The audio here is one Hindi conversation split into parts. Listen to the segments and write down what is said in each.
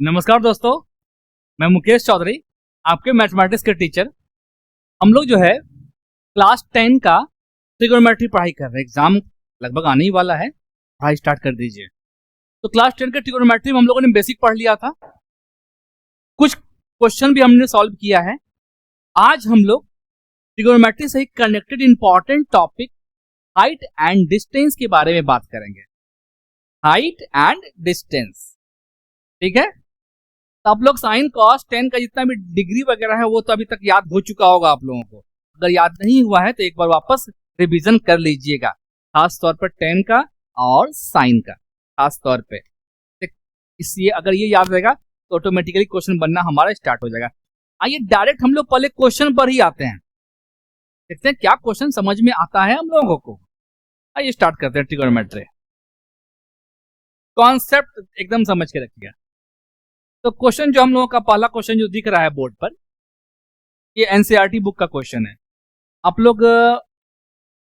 नमस्कार दोस्तों, मैं मुकेश चौधरी, आपके मैथमेटिक्स के टीचर। हम लोग जो है क्लास 10 का ट्रिगोनोमेट्री पढ़ाई कर रहे हैं। एग्जाम लगभग आने ही वाला है, पढ़ाई स्टार्ट कर दीजिए। तो क्लास 10 के ट्रिगोनोमेट्री में हम लोगों ने बेसिक पढ़ लिया था, कुछ क्वेश्चन भी हमने सॉल्व किया है। आज हम लोग ट्रिगोनोमेट्री से ही connected important topic height and distance के बारे में बात करेंगे। हाइट एंड डिस्टेंस, ठीक है। तो आप लोग साइन कॉस 10 का जितना भी डिग्री वगैरह है वो तो अभी तक याद हो चुका होगा आप लोगों को। अगर याद नहीं हुआ है तो एक बार वापस रिवीजन कर लीजिएगा, खास तौर पर 10 का और साइन का खास तौर पे। इसलिए अगर ये याद रहेगा तो ऑटोमेटिकली क्वेश्चन बनना हमारा स्टार्ट हो जाएगा। आइए डायरेक्ट हम लोग पहले क्वेश्चन पर ही आते हैं, देखते हैं क्या क्वेश्चन समझ में आता है हम लोगों को। आइए स्टार्ट करते हैं ट्रिगोनोमेट्री। कॉन्सेप्ट एकदम समझ के रखिएगा। तो क्वेश्चन जो हम लोगों का पहला क्वेश्चन जो दिख रहा है बोर्ड पर, ये एनसीईआरटी बुक का क्वेश्चन है। आप लोग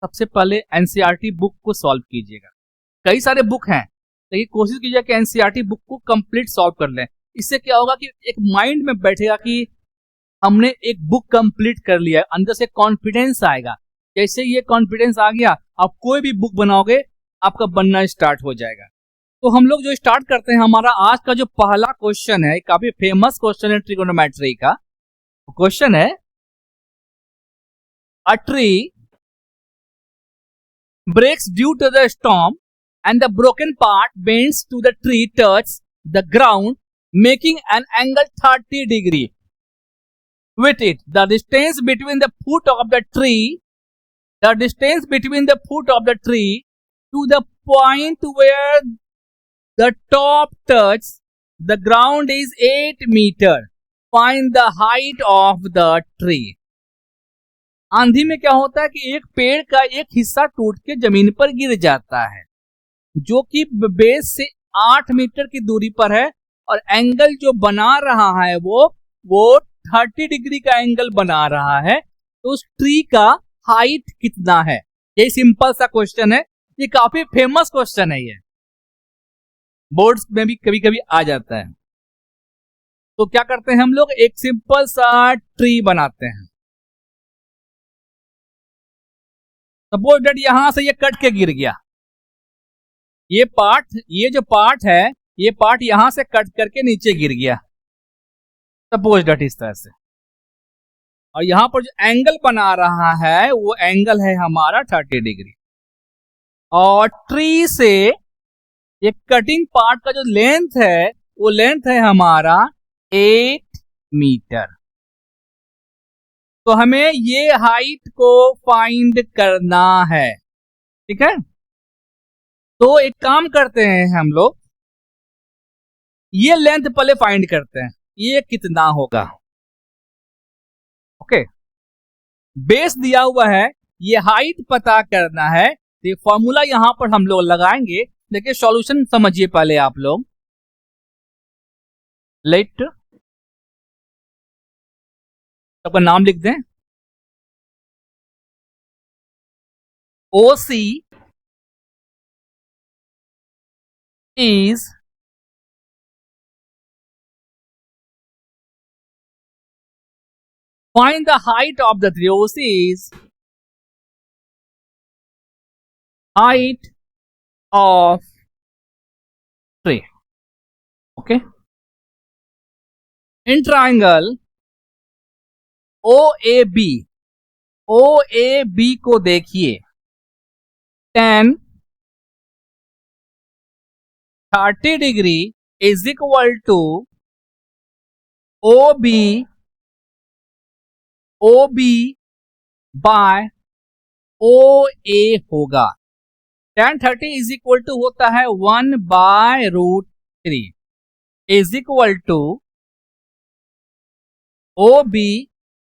सबसे पहले एनसीईआरटी बुक को सॉल्व कीजिएगा। कई सारे बुक हैं, लेकिन कोशिश कीजिए कि एनसीईआरटी बुक को कंप्लीट सॉल्व कर लें। इससे क्या होगा कि एक माइंड में बैठेगा कि हमने एक बुक कंप्लीट कर लिया है, अंदर से कॉन्फिडेंस आएगा। जैसे ये कॉन्फिडेंस आ गया, आप कोई भी बुक बनाओगे आपका बनना स्टार्ट हो जाएगा। तो हम लोग जो स्टार्ट करते हैं, हमारा आज का जो पहला क्वेश्चन है, काफी फेमस क्वेश्चन है ट्रिगोनोमेट्री का। क्वेश्चन है, a tree breaks due to the storm and the broken part bends to the tree touch the ground making an angle 30 degree with it. The distance between the foot of the tree to the point where the top touch the ground is 8 meter. Find the height of the tree. आंधी में क्या होता है कि एक पेड़ का एक हिस्सा टूट के जमीन पर गिर जाता है, जो कि बेस से 8 मीटर की दूरी पर है, और एंगल जो बना रहा है वो 30 डिग्री का एंगल बना रहा है। तो उस ट्री का हाइट कितना है? ये सिंपल सा क्वेश्चन है, ये काफी फेमस क्वेश्चन है, ये बोर्ड्स में भी कभी कभी आ जाता है। तो क्या करते हैं हम लोग, एक सिंपल सा ट्री बनाते हैं। सपोज दैट यहां से ये कट के गिर गया, ये जो पार्ट है, ये पार्ट यहां से कट करके नीचे गिर गया, सपोज दैट इस तरह से। और यहां पर जो एंगल बना रहा है वो एंगल है हमारा 30 डिग्री। और ट्री से ये कटिंग पार्ट का जो लेंथ है वो लेंथ है हमारा 8 मीटर। तो हमें ये हाइट को फाइंड करना है, ठीक है। तो एक काम करते हैं हम लोग, ये लेंथ पहले फाइंड करते हैं, ये कितना होगा। ओके, बेस दिया हुआ है, ये हाइट पता करना है। तो ये फॉर्मूला यहां पर हम लोग लगाएंगे, देखिए सॉल्यूशन समझिए पहले आप लोग। लेट सबका नाम लिख दें, OC is find the height of the tree. OC is height of tree. Okay. In triangle OAB को देखिए, tan 30 degree is equal to OB by OA होगा। tan 30 इज इक्वल टू होता है 1/√3 is equal to OB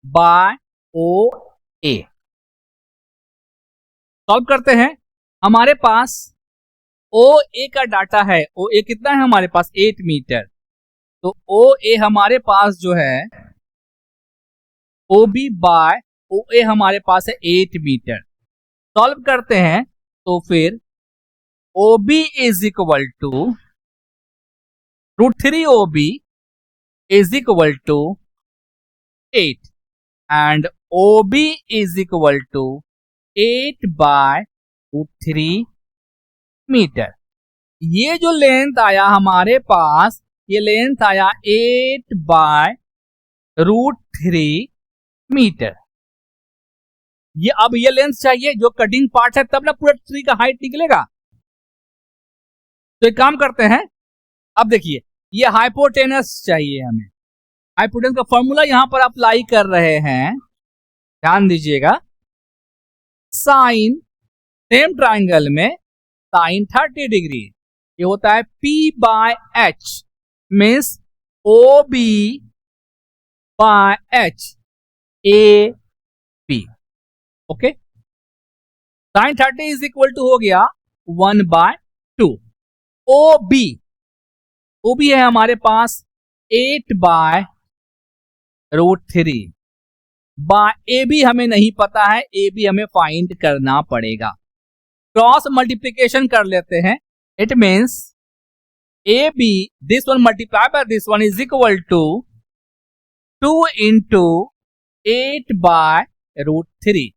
by OA। Solve करते हैं। हमारे पास OA का डाटा है, OA कितना है हमारे पास 8 मीटर। तो OA हमारे पास जो है, OB बाय OA हमारे पास है 8 मीटर। सॉल्व करते हैं तो फिर OB is equal to √3 OB is equal to 8 and OB is equal to 8 by 3 metre. ये जो लेंथ आया हमारे पास, ये लेंथ आया 8 बाय √3 मीटर। ये अब ये लेंथ चाहिए जो कटिंग पार्ट है, तब ना पूरा ट्री का हाइट निकलेगा। तो एक काम करते हैं, अब देखिए ये हाइपोटेनस चाहिए हमें। हाइपोटेनस का फॉर्मूला यहां पर अप्लाई कर रहे हैं, ध्यान दीजिएगा। साइन सेम ट्राइंगल में साइन 30 डिग्री ये होता है P by H means OB by H AB। Okay, sine 30 is equal to हो गया 1/2। OB है हमारे पास 8 बाय √3 बाय AB हमें नहीं पता है, AB हमें फाइंड करना पड़ेगा। क्रॉस मल्टीप्लीकेशन कर लेते हैं। It means AB this one multiply by this one is equal to 2 into 8 by √3।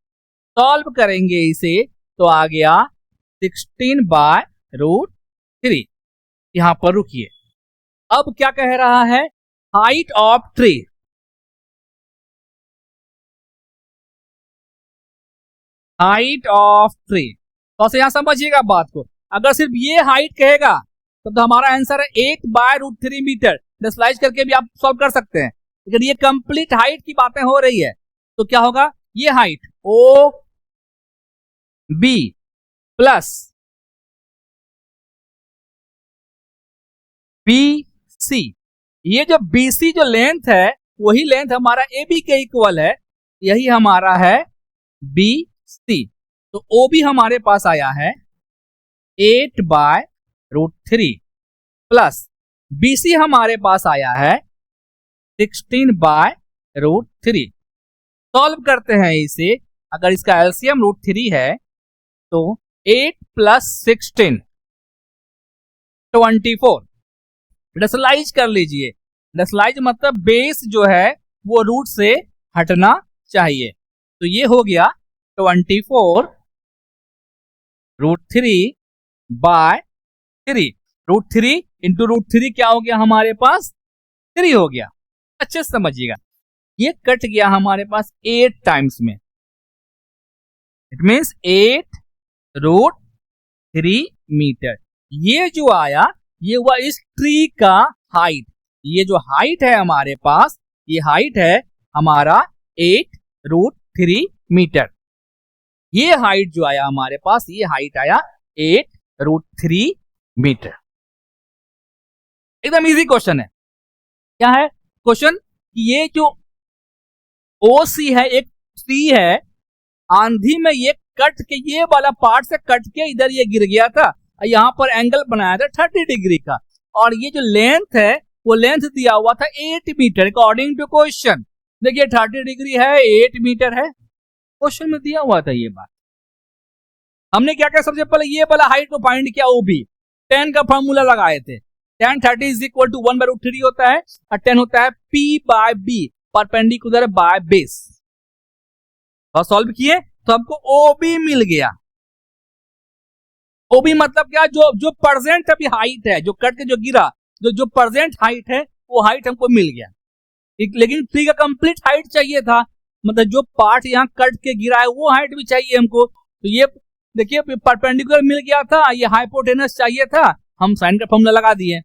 सॉल्व करेंगे इसे तो आ गया 16 बाय √3। यहां पर रुकिए, अब क्या कह रहा है, height of tree. Height of tree तो यहां समझिएगा बात को। अगर सिर्फ ये हाइट कहेगा तो हमारा आंसर है 8 बाय √3 मीटर। डिस्लाइज करके भी आप सॉल्व कर सकते हैं, लेकिन ये कंप्लीट हाइट की बातें हो रही है तो क्या होगा, ये हाइट OB प्लस BC, ये जो BC जो लेंथ है वही लेंथ हमारा AB के इक्वल है, यही हमारा है BC। तो OB हमारे पास आया है 8 बाय √3 प्लस BC हमारे पास आया है 16 बाय √3। सॉल्व करते हैं इसे, अगर इसका एलसीएम √3 है तो 8 प्लस 16 24। डेसिमलाइज कर लीजिए। डेसिमलाइज मतलब बेस जो है वो रूट से हटना चाहिए। तो ये हो गया 24 √3 बाय 3। √3 इंटू √3 क्या हो गया हमारे पास, 3 हो गया। अच्छे से समझिएगा, ये कट गया हमारे पास 8 टाइम्स में। It means 8 √3 metre. ये जो आया ये हुआ इस ट्री का हाइट। ये जो हाइट है हमारे पास, ये हाइट है हमारा 8 √3 मीटर। ये हाइट जो आया हमारे पास, ये हाइट आया 8 √3 मीटर। एकदम इजी क्वेश्चन है। क्या है क्वेश्चन, ये जो OC है, एक C है, आंधी में ये कट के, ये वाला पार्ट से कट के इधर ये गिर गया था, यहां पर एंगल बनाया था 30 डिग्री का, और ये जो लेंथ है वो लेंथ दिया हुआ था 8 मीटर अकॉर्डिंग टू क्वेश्चन। देखिए 30 डिग्री है, 8 मीटर है, क्वेश्चन में दिया हुआ था ये बात। हमने क्या किया, सबसे पहले ये वाला हाइट को फाइंड किया, OB 10 का फॉर्मूला लगाए थे। tan 30 इज इक्वल टू 1/√3 होता है और 10 होता है P by B, perpendicular by base. और सॉल्व किए तो हमको OB मिल गया। OB मतलब क्या, जो प्रेजेंट अभी हाइट है, जो कट के जो गिरा, जो प्रेजेंट हाइट है वो हाइट हमको मिल गया। लेकिन ट्री का कंप्लीट हाइट चाहिए था, मतलब जो पार्ट यहाँ कट के गिरा है वो हाइट भी चाहिए हमको। तो ये देखिए परपेंडिकुलर मिल गया था, ये हाइपोटेनस चाहिए था, हम साइन का फॉर्मूला लगा दिए,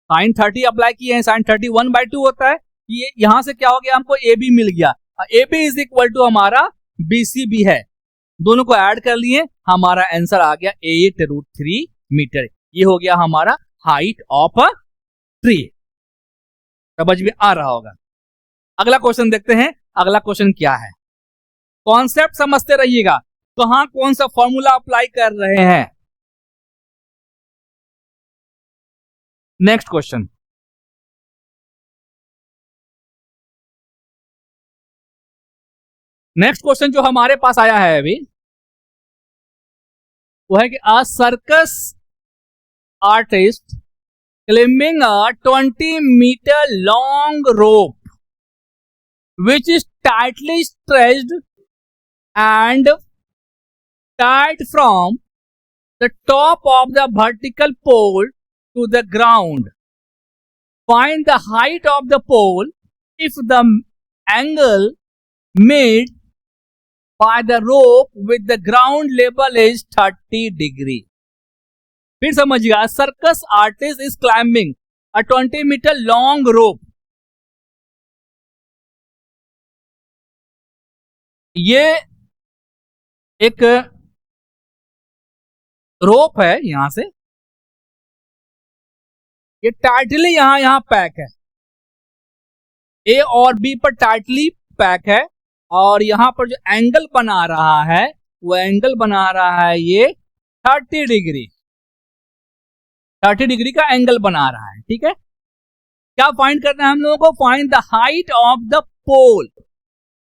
साइन 30 अप्लाई किए हैं, साइन 30 1/2 होता है। ये यहां से क्या हो गया, हमको AB मिल गया। AB इज इक्वल टू हमारा BC भी है, दोनों को ऐड कर लिए, हमारा आंसर आ गया 8 √3 मीटर। ये हो गया हमारा हाइट ऑफ अ ट्री। समझ में आ रहा होगा। अगला क्वेश्चन देखते हैं, अगला क्वेश्चन क्या है। कॉन्सेप्ट समझते रहिएगा, कहां कौन सा फॉर्मूला अप्लाई कर रहे हैं। नेक्स्ट क्वेश्चन, नेक्स्ट क्वेश्चन जो हमारे पास आया है अभी वो है कि अ circus artist climbing a 20-meter long rope which is tightly stretched and tied from the top of the vertical pole to the ground. Find the height of the pole if the angle made by the rope with the ground level is 30 degree. फिर समझिएगा, circus artist is climbing a 20 metre long rope. ये एक रोप है, यहां से ये टाइटली यहां पैक है, ए और बी पर टाइटली पैक है, और यहां पर जो एंगल बना रहा है वो एंगल बना रहा है ये 30 डिग्री, 30 डिग्री का एंगल बना रहा है. ठीक है, क्या फाइंड करना है हम लोगों को? Find the height of the pole.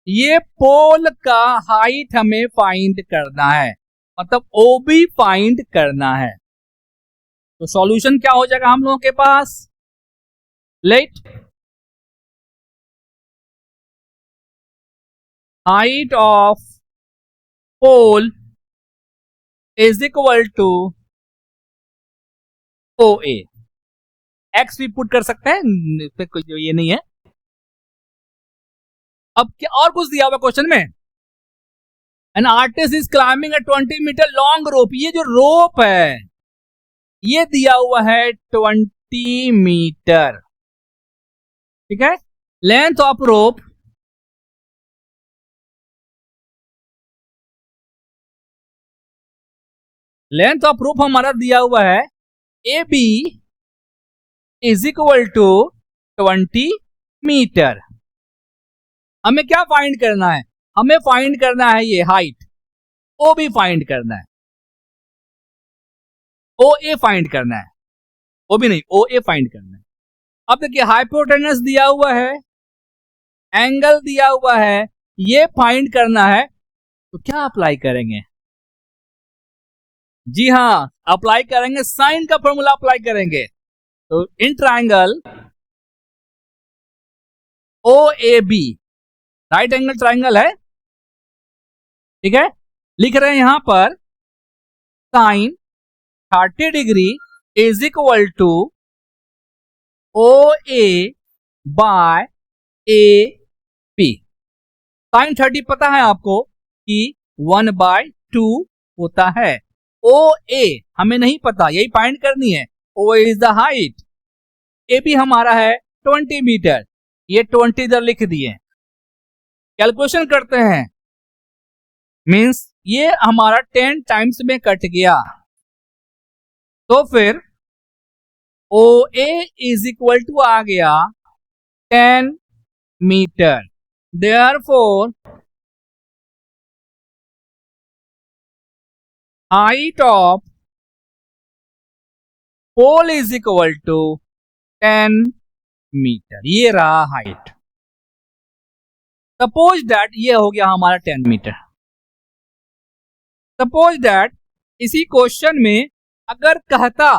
ये पोल का हाइट हमें फाइंड करना है, मतलब ओ बी फाइंड करना है. तो सॉल्यूशन क्या हो जाएगा हम लोगों के पास? Let height of pole is equal to O A. X भी पुट कर सकते हैं, इस पे कोई ये नहीं है. अब क्या और कुछ दिया हुआ क्वेश्चन में? An artist is climbing a 20 metre long rope. ये जो रोप है ये दिया हुआ है 20 मीटर. ठीक है, लेंथ ऑफ रोप हमारा दिया हुआ है A B is equal to 20 metre. हमें क्या फाइंड करना है? हमें फाइंड करना है ये हाइट. ओ बी फाइंड करना है, ओ ए फाइंड करना है, ओ बी नहीं, ओ ए फाइंड करना है. अब देखिए, हाइपोटेनस दिया हुआ है, एंगल दिया हुआ है, ये फाइंड करना है. तो क्या अप्लाई करेंगे? जी हां, अप्लाई करेंगे साइन का फॉर्मूला अप्लाई करेंगे. तो in triangle O A B, right angle triangle है. ठीक है, लिख रहे हैं यहां पर sine 30 degree is equal to O A by A B. Sine 30 पता है आपको कि 1/2 होता है. ओ ए हमें नहीं पता, यही फाइंड करनी है. O is the height, A B हमारा है 20 मीटर, ये 20 इधर लिख दिए. कैलकुलेशन करते हैं, मींस ये हमारा 10 टाइम्स में कट गया. तो फिर O A is equal to आ गया 10 metre. Therefore height of pole is equal to 10 metre. ये रहा हाइट. सपोज दैट ये हो गया हमारा 10 मीटर. सपोज दैट इसी क्वेश्चन में अगर कहता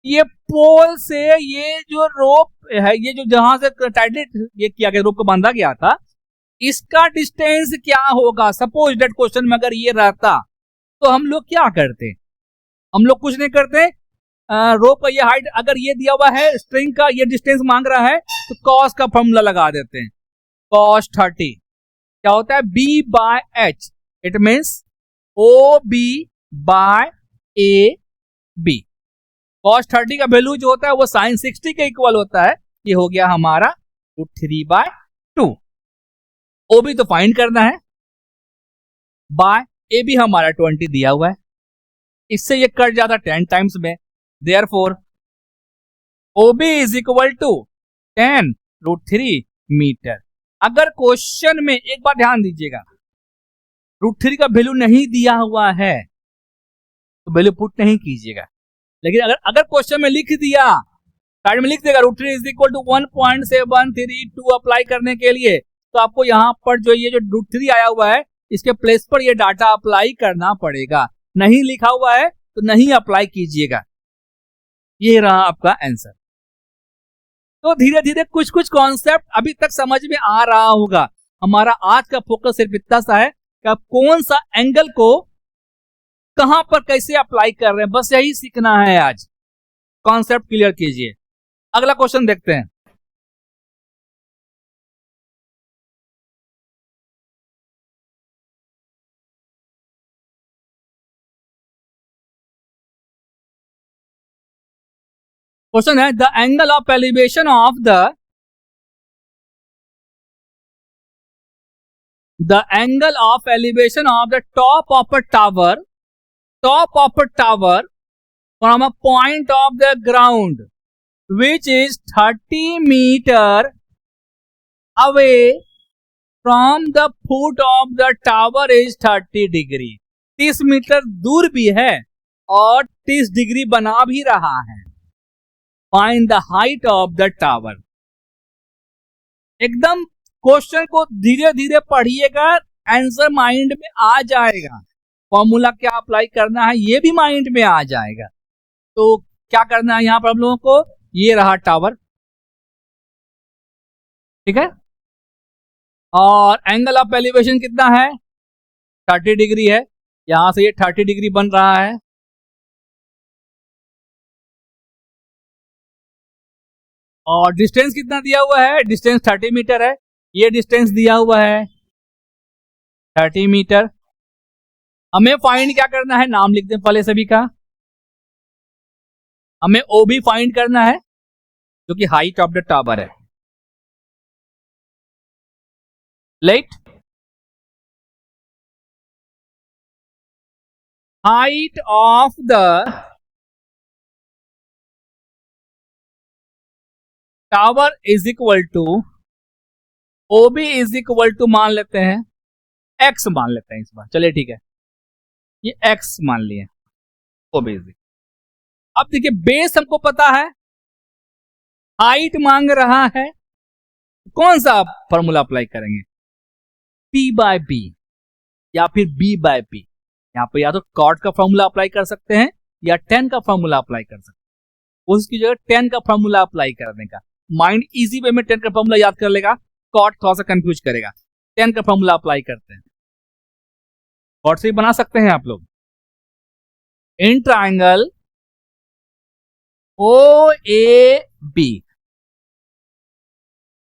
ये पोल से ये जो रोप है, ये जो जहां से टाइटली ये किया गया, रोप को बांधा गया था, इसका डिस्टेंस क्या होगा? सपोज दैट क्वेश्चन में अगर ये रहता तो हम लोग क्या करते? हम लोग कुछ नहीं करते. रोप का ये हाइट अगर ये दिया हुआ है, स्ट्रिंग का ये डिस्टेंस मांग रहा है, तो कॉस का फॉर्मूला लगा देते हैं. कॉस 30 क्या होता है? B by H. It means O B by A B. Cos 30 का वैल्यू जो होता है वो साइन 60 के इक्वल होता है. ये हो गया हमारा √3/2. ओ बी तो फाइंड करना है, बाय ए बी हमारा 20 दिया हुआ है, इससे ये कट जाता 10 टाइम्स में. Therefore O B is equal to 10 √3 metre. अगर क्वेश्चन में एक बार ध्यान दीजिएगा, √3 का वैल्यू नहीं दिया हुआ है तो वैल्यू पुट नहीं कीजिएगा. लेकिन अगर क्वेश्चन में लिख दिया, साइड में लिख देगा √3 इज इक्वल टू 1.732 अप्लाई करने के लिए, तो आपको यहां पर जो ये जो √3 आया हुआ है इसके प्लेस पर ये डाटा अप्लाई करना पड़ेगा. नहीं लिखा हुआ है तो नहीं अप्लाई कीजिएगा. ये रहा आपका आंसर। तो धीरे धीरे कुछ कुछ कॉन्सेप्ट अभी तक समझ में आ रहा होगा। हमारा आज का फोकस सिर्फ इतना सा है कि आप कौन सा एंगल को कहां पर कैसे अप्लाई कर रहे हैं, बस यही सीखना है आज। कॉन्सेप्ट क्लियर कीजिए। अगला क्वेश्चन देखते हैं। क्वेश्चन है the angle of elevation of the angle of elevation of the top of a tower from a point of the ground which is 30 meter away from the foot of the tower is 30 degree। 30 metre दूर भी है और 30 डिग्री बना भी रहा है। Find the height of the tower. एकदम क्वेश्चन को धीरे धीरे पढ़िएगा, आंसर माइंड में आ जाएगा। फॉर्मूला क्या अप्लाई करना है ये भी माइंड में आ जाएगा। तो क्या करना है यहां पर हम लोगों को, ये रहा टावर, ठीक है, और एंगल ऑफ एलिवेशन कितना है, 30 डिग्री है। यहां से ये 30 डिग्री बन रहा है। और डिस्टेंस कितना दिया हुआ है, डिस्टेंस 30 मीटर है। ये डिस्टेंस दिया हुआ है 30 मीटर। हमें फाइंड क्या करना है, नाम लिखते हैं पहले सभी का। हमें ओ भी फाइंड करना है जो कि हाइट ऑफ द टावर है। Let height of the tower is equal to O B is equal to मान लेते हैं एक्स मान लेते हैं इस बार। चलिए ठीक है, ये एक्स मान लिए, ओ बी इज। अब देखिए बेस हमको पता है, हाइट मांग रहा है, कौन सा फॉर्मूला अप्लाई करेंगे, P बाय बी या फिर B बाय पी। यहां पर या तो कॉट का फॉर्मूला अप्लाई कर सकते हैं या tan का फॉर्मूला अप्लाई कर सकते हैं। उसकी जगह tan का फॉर्मूला अप्लाई करने का, माइंड इजी वे में tan का फॉर्मूला याद कर लेगा, कॉट थोड़ा सा कंफ्यूज करेगा। tan का फॉर्मूला अप्लाई करते हैं, कॉट से बना सकते हैं आप लोग। In triangle O A B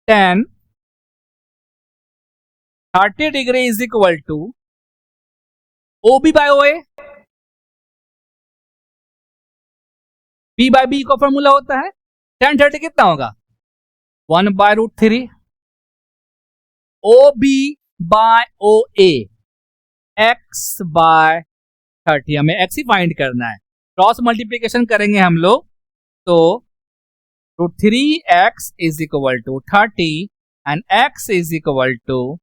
tan 30 degree is equal to O B by O A. B by B का फॉर्मूला होता है tan 30 कितना होगा, 1/√3 O B by O A, X by 30। हमें एक्स ही फाइंड करना है। क्रॉस मल्टीप्लीकेशन करेंगे हम लोग तो √3x is equal to 30 and x is equal to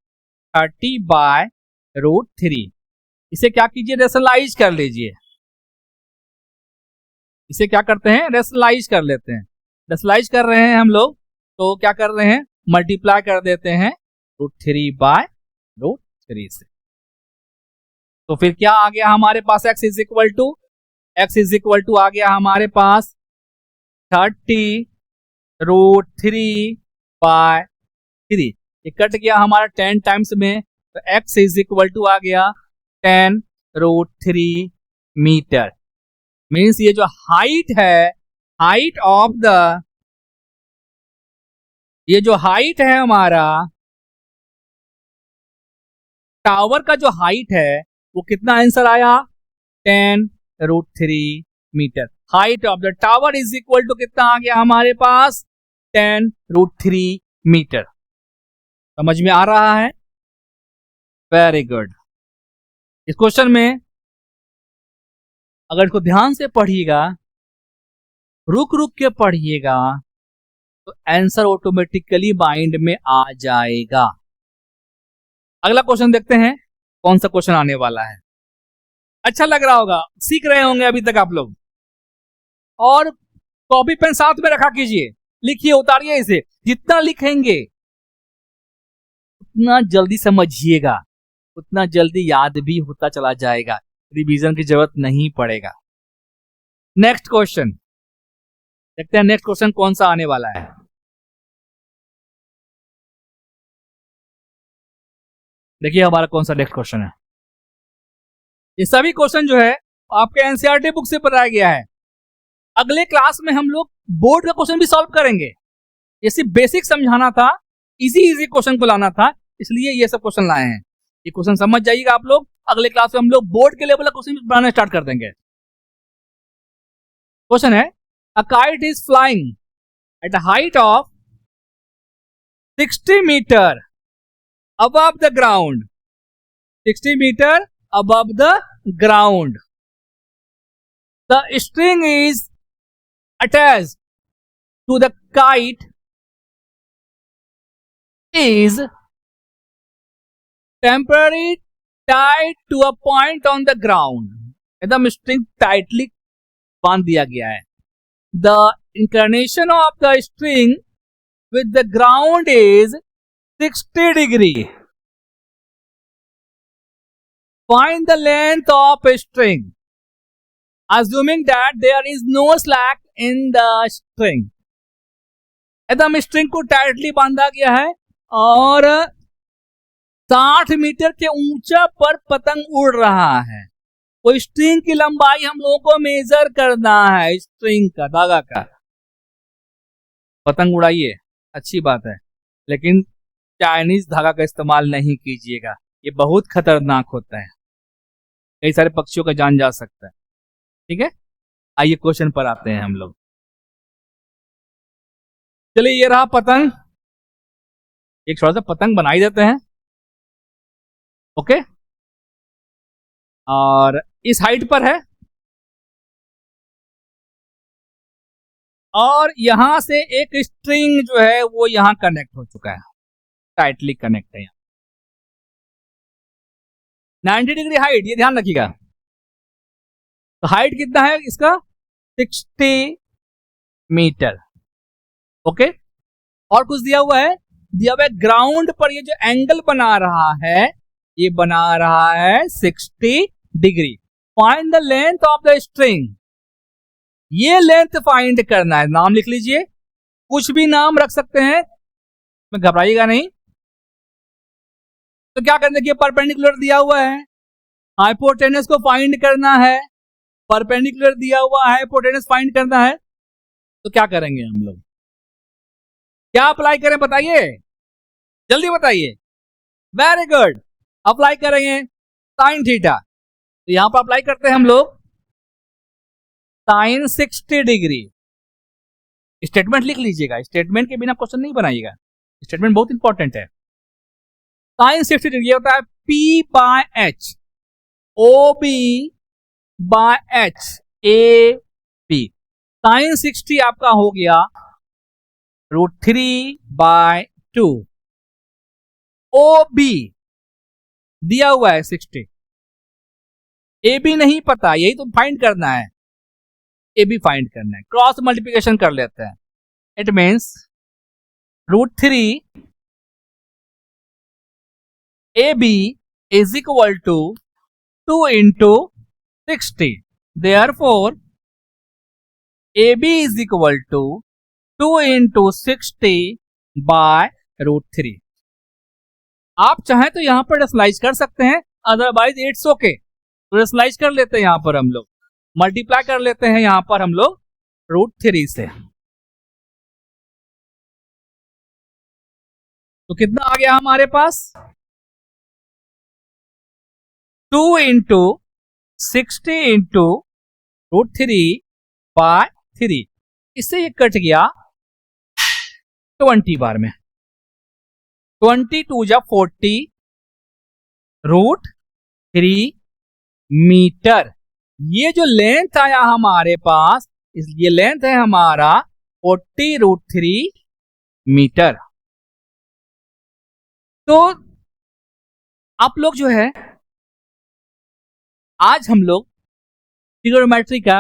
30/√3। इसे क्या कीजिए, रेशनलाइज कर लीजिए। इसे क्या करते हैं, रेशनलाइज कर लेते हैं। रेशनलाइज कर रहे हैं हम लोग तो क्या कर रहे हैं, मल्टीप्लाई कर देते हैं √3/√3 से। तो फिर क्या आ गया हमारे पास, x इज इक्वल टू आ गया हमारे पास 30√3/3। ये कट गया हमारा 10 टाइम्स में, तो x इज इक्वल टू आ गया 10√3 मीटर। मीन्स ये जो हाइट है, हाइट ऑफ द, ये जो हाइट है हमारा टावर का जो हाइट है वो कितना आंसर आया, 10√3 मीटर। Height of the tower is equal to कितना आ गया हमारे पास, 10√3 मीटर। समझ में आ रहा है, वेरी गुड। इस क्वेश्चन में अगर इसको ध्यान से पढ़िएगा, रुक रुक के पढ़िएगा, तो आंसर ऑटोमेटिकली माइंड में आ जाएगा। अगला क्वेश्चन देखते हैं कौन सा क्वेश्चन आने वाला है। अच्छा लग रहा होगा, सीख रहे होंगे अभी तक आप लोग। और कॉपी पेन साथ में रखा कीजिए, लिखिए, उतारिए इसे। जितना लिखेंगे उतना जल्दी समझिएगा, उतना जल्दी याद भी होता चला जाएगा, रिवीजन की जरूरत नहीं पड़ेगा। नेक्स्ट क्वेश्चन, देखते हैं नेक्स्ट क्वेश्चन कौन सा आने वाला है। देखिए हमारा कौन सा नेक्स्ट क्वेश्चन है। ये सभी क्वेश्चन जो है आपके एनसीईआरटी बुक से पढ़ाया गया है। अगले क्लास में हम लोग बोर्ड का क्वेश्चन भी सॉल्व करेंगे। ये सिर्फ बेसिक समझाना था, इजी क्वेश्चन को लाना था, इसलिए ये सब क्वेश्चन लाए हैं। ये क्वेश्चन समझ जाइएगा आप लोग। अगले क्लास में हम लोग बोर्ड के लेवल का क्वेश्चन बनाना स्टार्ट कर देंगे। क्वेश्चन है, a kite is flying at a height of 60 metre above the ground. 60 meter above the ground. The string is attached to the kite is temporarily tied to a point on the ground. एकदम string tightly बांध दिया गया है. The inclination of the string with the ground is 60 degree. Find the length of a string, assuming that there is no slack in the string. एकदम स्ट्रिंग को टाइटली बांधा गया है और 60 मीटर के ऊंचा पर पतंग उड़ रहा है। वो स्ट्रिंग की लंबाई हम लोगों को मेजर करना है, स्ट्रिंग का, धागा का। पतंग उड़ाइए, अच्छी बात है, लेकिन चाइनीज धागा का इस्तेमाल नहीं कीजिएगा, ये बहुत खतरनाक होता है, कई सारे पक्षियों का जान जा सकता है। ठीक है, आइए क्वेश्चन पर आते हैं हम लोग। चलिए ये रहा पतंग, एक छोटा सा पतंग बना ही देते हैं। ओके, और इस हाइट पर है और यहां से एक स्ट्रिंग जो है वो यहां कनेक्ट हो चुका है, टाइटली कनेक्ट है। 90 डिग्री हाइट, ये ध्यान रखिएगा। तो हाइट कितना है इसका? 60 मीटर। ओके, और कुछ दिया हुआ है, दिया हुआ है ग्राउंड पर ये जो एंगल बना रहा है, ये बना रहा है 60 degree. Find the length of the string, ये लेंथ फाइंड करना है। नाम लिख लीजिए, कुछ भी नाम रख सकते हैं, मैं घबराइएगा नहीं। तो क्या करना है, परपेंडिकुलर दिया हुआ है, हाइपोटेनस को फाइंड करना है, परपेंडिकुलर दिया हुआ है, हाइपोटेनस फाइंड करना है। तो क्या करेंगे हम लोग, क्या अप्लाई करें बताइए, जल्दी बताइए। वेरी गुड, अप्लाई करेंगे साइन थीटा। तो यहां पर अप्लाई करते हैं हम लोग साइन 60 डिग्री। स्टेटमेंट लिख लीजिएगा, स्टेटमेंट के बिना क्वेश्चन नहीं बनाइएगा, स्टेटमेंट बहुत इंपॉर्टेंट है। साइन 60 डिग्री होता है P by H, OB by H, AB। Sine 60 आपका हो गया √3 बाय 2। OB दिया हुआ है 60, AB नहीं पता, यही तो फाइंड करना है, AB फाइंड करना है। क्रॉस मल्टीप्लिकेशन कर लेते हैं। It means √3 AB is equal to 2 into 60. Therefore, AB is equal to 2 into 60 by √3. आप चाहें तो यहां पर रेशनलाइज कर सकते हैं, अदरवाइज इट्स ओके। तो रेशनलाइज कर लेते हैं, यहां पर हम लोग मल्टीप्लाई कर लेते हैं यहां पर हम लोग √3 से। तो कितना आ गया हमारे पास? 2 into 60 into √3 by 3। इससे ये कट गया 20 बार में, 22 जा 40 √3 मीटर। ये जो लेंथ आया हमारे पास, ये लेंथ है हमारा 40 √3 मीटर। तो आप लोग जो है, आज हम लोग ट्रिगोनोमेट्री का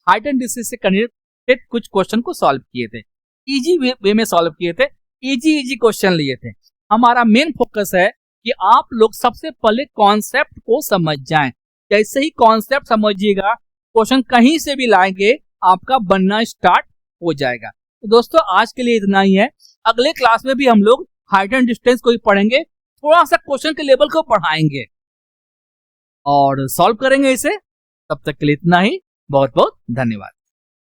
हाइट एंड डिस्टेंस से कनेक्टेड कुछ क्वेश्चन को सॉल्व किए थे, इजी वे में सॉल्व किए थे, इजी क्वेश्चन लिए थे। हमारा मेन फोकस है कि आप लोग सबसे पहले कॉन्सेप्ट को समझ जाएं। जैसे ही कॉन्सेप्ट समझिएगा, क्वेश्चन कहीं से भी लाएंगे आपका बनना स्टार्ट हो जाएगा। तो दोस्तों आज के लिए इतना ही है। अगले क्लास में भी हम लोग हाइट एंड डिस्टेंस को ही पढ़ेंगे, थोड़ा सा क्वेश्चन के लेवल को पढ़ाएंगे और सॉल्व करेंगे इसे। तब तक के लिए इतना ही। बहुत बहुत धन्यवाद।